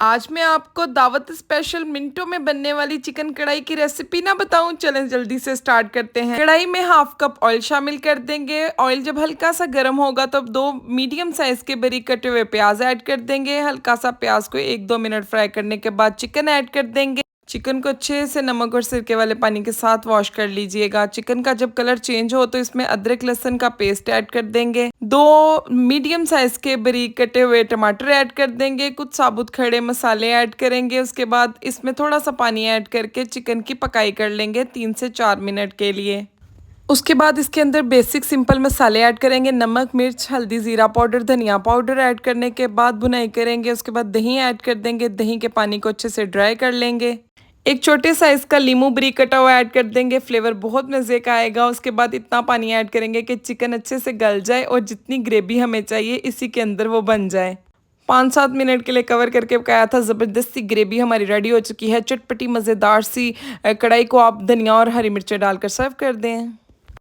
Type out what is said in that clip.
आज मैं आपको दावत स्पेशल मिनटों में बनने वाली चिकन कढ़ाई की रेसिपी ना बताऊं। चलें जल्दी से स्टार्ट करते हैं। कढ़ाई में हाफ कप ऑयल शामिल कर देंगे। ऑयल जब हल्का सा गर्म होगा तो अब 2 मीडियम साइज के बारीक कटे हुए प्याज ऐड कर देंगे। हल्का सा प्याज को 1-2 मिनट फ्राई करने के बाद चिकन ऐड कर देंगे। चिकन को अच्छे से नमक और सिरके वाले पानी के साथ वॉश कर लीजिएगा। चिकन का जब कलर चेंज हो तो इसमें अदरक लहसुन का पेस्ट ऐड कर देंगे। 2 मीडियम साइज के बारीक कटे हुए टमाटर ऐड कर देंगे। कुछ साबुत खड़े मसाले ऐड करेंगे। उसके बाद इसमें थोड़ा सा पानी ऐड करके चिकन की पकाई कर लेंगे 3 से 4 मिनट के लिए। उसके बाद इसके अंदर बेसिक सिंपल मसाले ऐड करेंगे। नमक, मिर्च, हल्दी, ज़ीरा पाउडर, धनिया पाउडर ऐड करने के बाद भुनाई करेंगे। उसके बाद दही ऐड कर देंगे। दही के पानी को अच्छे से ड्राई कर लेंगे। एक छोटे साइज का लीमू बारीक कटा हुआ ऐड कर देंगे। फ्लेवर बहुत मज़े का आएगा। उसके बाद इतना पानी ऐड करेंगे कि चिकन अच्छे से गल जाए और जितनी ग्रेवी हमें चाहिए इसी के अंदर वो बन जाए। 5-7 मिनट के लिए कवर करके पकाया था। ज़बरदस्ती ग्रेवी हमारी रेडी हो चुकी है। चटपटी मज़ेदार सी कढ़ाई को आप धनिया और हरी मिर्चें डालकर सर्व कर दें।